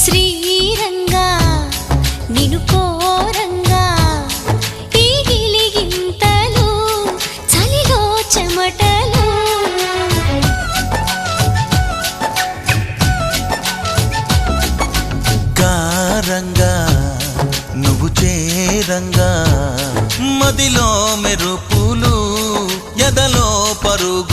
శ్రీరంగా నిను కోరంగా ఈ గిలిగింతలు చలిలో చెమటలు గారంగా నువ్వు చేరంగా మదిలో మెరుపులు ఎదలో పరుగు